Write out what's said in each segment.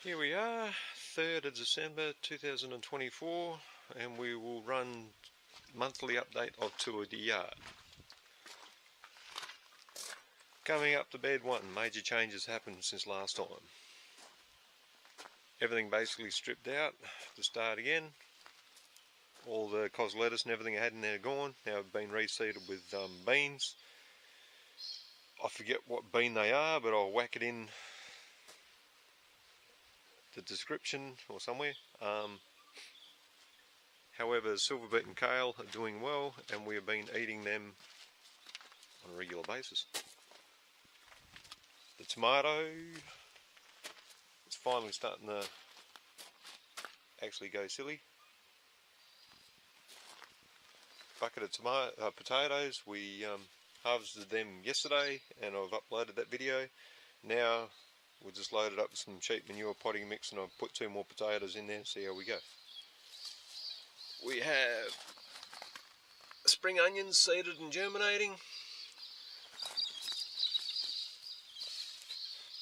Here we are, 3rd of December 2024, and we will run monthly update of Tour de Yard. Coming up to bed 1, major changes happened since last time. Everything basically stripped out to start again. All the K.I.S.S lettuce and everything I had in there gone. Now I've been reseeded with beans. I forget what bean they are, but I'll whack it in the description or somewhere. However, silver beet and kale are doing well, and we have been eating them on a regular basis. The tomato is finally starting to actually go silly. Bucket of potatoes, we harvested them yesterday, and I've uploaded that video. Now we'll just load it up with some sheep manure potting mix, and I'll put 2 more potatoes in there and see how we go. We have spring onions seeded and germinating.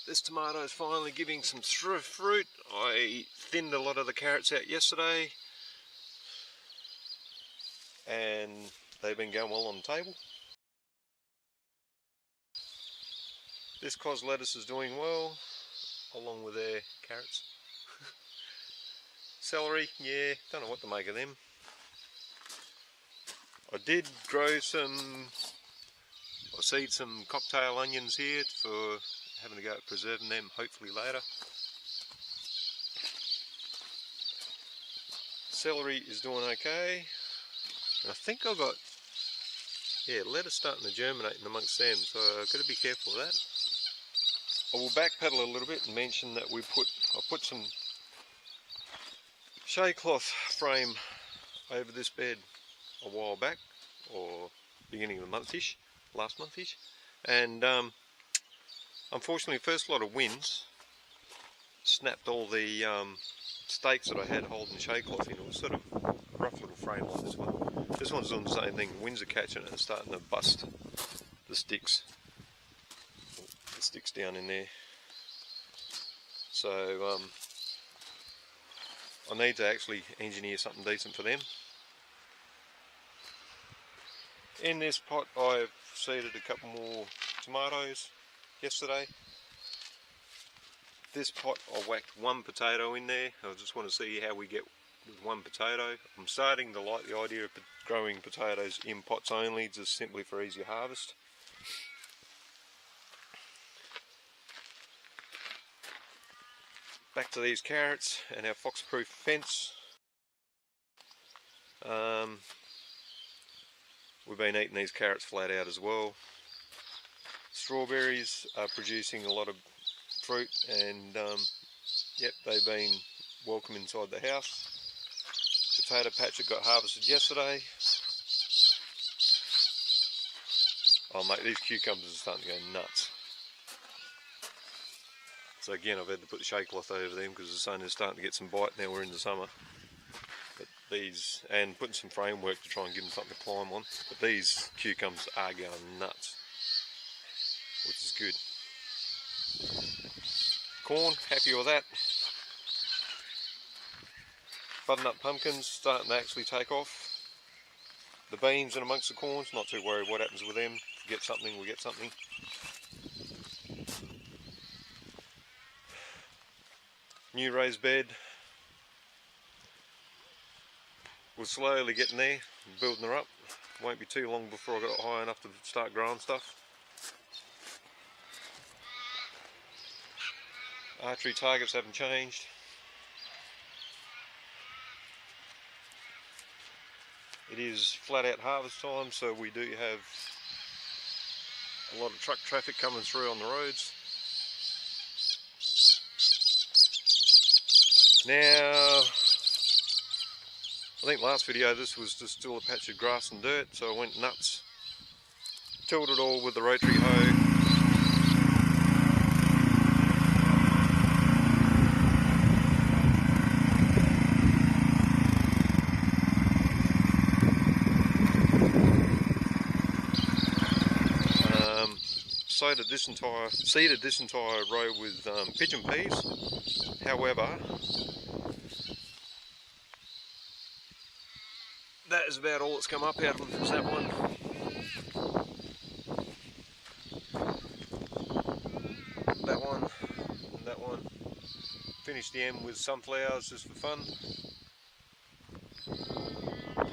This tomato is finally giving some fruit. I thinned a lot of the carrots out yesterday, and they've been going well on the table. This K.I.S.S lettuce is doing well, along with their carrots. Celery, yeah, don't know what to make of them. I did grow seed some cocktail onions here for having to go preserving them hopefully later. Celery is doing okay. And I think I've got, lettuce starting to germinate in amongst them, so I've got to be careful of that. I will backpedal a little bit and mention that I put some shade cloth frame over this bed a while back, or beginning of the month-ish, last month-ish, and unfortunately first lot of winds snapped all the stakes that I had holding the shade cloth in. It was sort of a rough little frame like this one. This one's doing the same thing. Winds are catching it and starting to bust the sticks down in there. So I need to actually engineer something decent for them. In this pot I've seeded a couple more tomatoes yesterday. This pot I whacked 1 potato in there. I just want to see how we get with 1 potato. I'm starting to like the idea of growing potatoes in pots only, just simply for easier harvest. Back to these carrots and our fox-proof fence. We've been eating these carrots flat out as well. Strawberries are producing a lot of fruit, and yep, they've been welcome inside the house. Potato patch that got harvested yesterday. Oh mate, these cucumbers are starting to go nuts. So again, I've had to put the shade cloth over them because the sun is starting to get some bite now we're in the summer. But these, and putting some framework to try and give them something to climb on. But these cucumbers are going nuts, which is good. Corn, happy with that. Butternut pumpkins starting to actually take off. The beans in amongst the corns, not too worried what happens with them. If we get something, we get something. New raised bed. We're slowly getting there, building her up. Won't be too long before I got it high enough to start growing stuff. Archery targets haven't changed. It is flat out harvest time, so we do have a lot of truck traffic coming through on the roads. Now, I think last video this was just still a patch of grass and dirt, so I went nuts. Tilled it all with the rotary hoe. Seeded this entire row with pigeon peas. However, that is about all that's come up out of them, is that one. That one, and that one. Finished the M with sunflowers just for fun.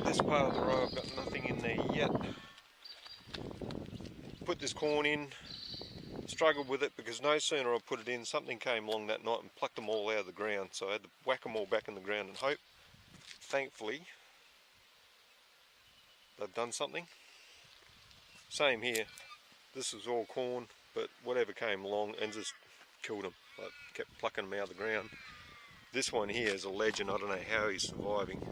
This part of the row I've got nothing in there yet. Put this corn in, struggled with it because no sooner I put it in, something came along that night and plucked them all out of the ground. So I had to whack them all back in the ground and hope, thankfully, they've done something. Same here, this was all corn, but whatever came along and just killed them. I kept plucking them out of the ground. This one here is a legend, I don't know how he's surviving.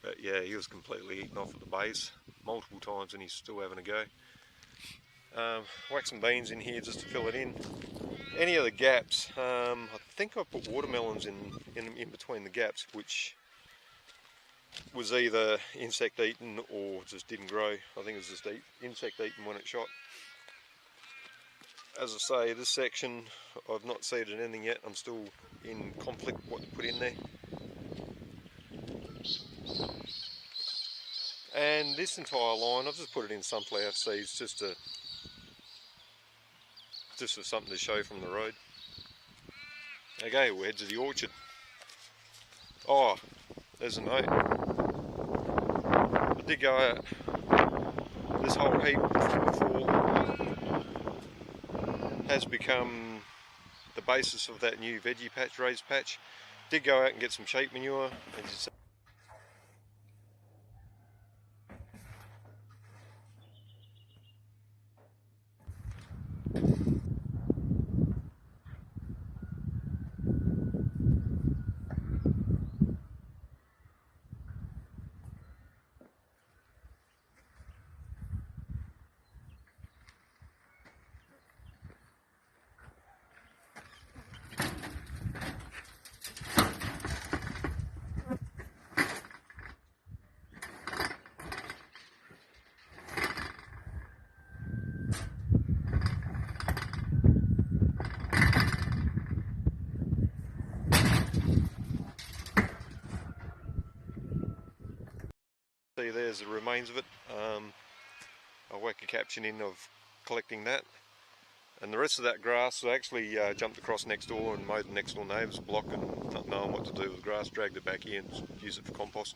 But yeah, he was completely eaten off at the base multiple times and he's still having a go. Whack some beans in here just to fill it in. Any of the gaps, I think I put watermelons in between the gaps, which was either insect eaten or just didn't grow. I think it was just insect eaten when it shot. As I say, this section I've not seeded anything yet. I'm still in conflict what to put in there. And this entire line, I've just put it in sunflower seeds just for something to show from the road. Okay, we'll head to the orchard. Oh, there's a note. I did go out this whole heap before has become the basis of that new veggie patch, raised patch. Did go out and get some sheep manure. See, there's the remains of it. I'll whack a caption in of collecting that. And the rest of that grass, I actually jumped across next door and mowed the next door neighbour's block and not knowing what to do with the grass, dragged it back here and used it for compost.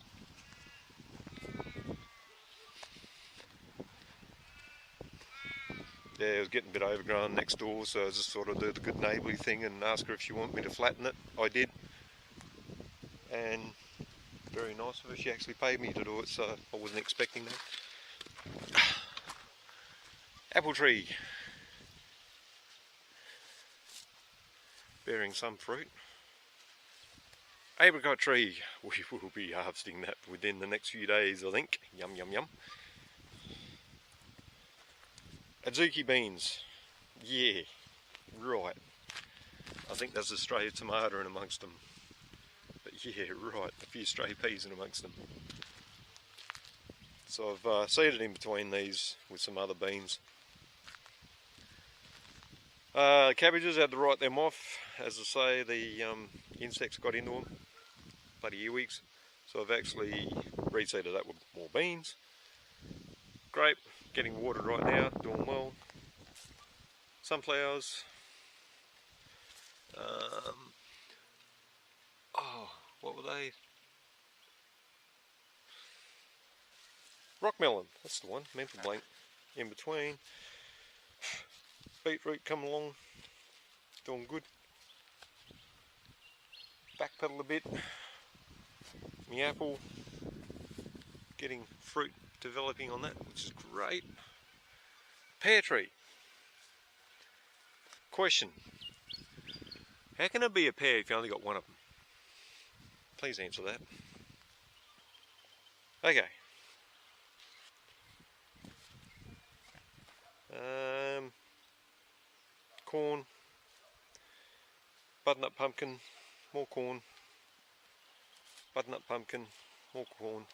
Yeah, it was getting a bit overgrown next door, so I just sort of do the good neighbourly thing and ask her if she wanted me to flatten it. I did. And very nice of her, she actually paid me to do it, so I wasn't expecting that. Apple tree. Bearing some fruit. Apricot tree. We will be harvesting that within the next few days, I think. Yum, yum, yum. Adzuki beans. Yeah, right. I think there's a stray tomato in amongst them. But yeah, right, a few stray peas in amongst them. So I've seeded in between these with some other beans. Cabbages, I had to write them off. As I say, the insects got into them. Bloody earwigs. So I've actually reseeded that with more beans. Grape, getting watered right now, doing well. Sunflowers. Oh, what were they? Rock melon, that's the one, mental blank. In between. Beetroot coming along, doing good. Backpedal a bit. My apple, getting fruit developing on that, which is great. Pear tree. Question. How can it be a pear if you only got one of them? Please answer that. Okay. Corn. Butternut pumpkin. More corn. Butternut pumpkin. More corn.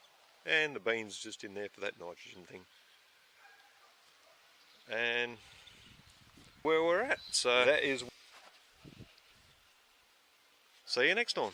And the beans just in there for that nitrogen thing. And where we're at. So that is See you next time.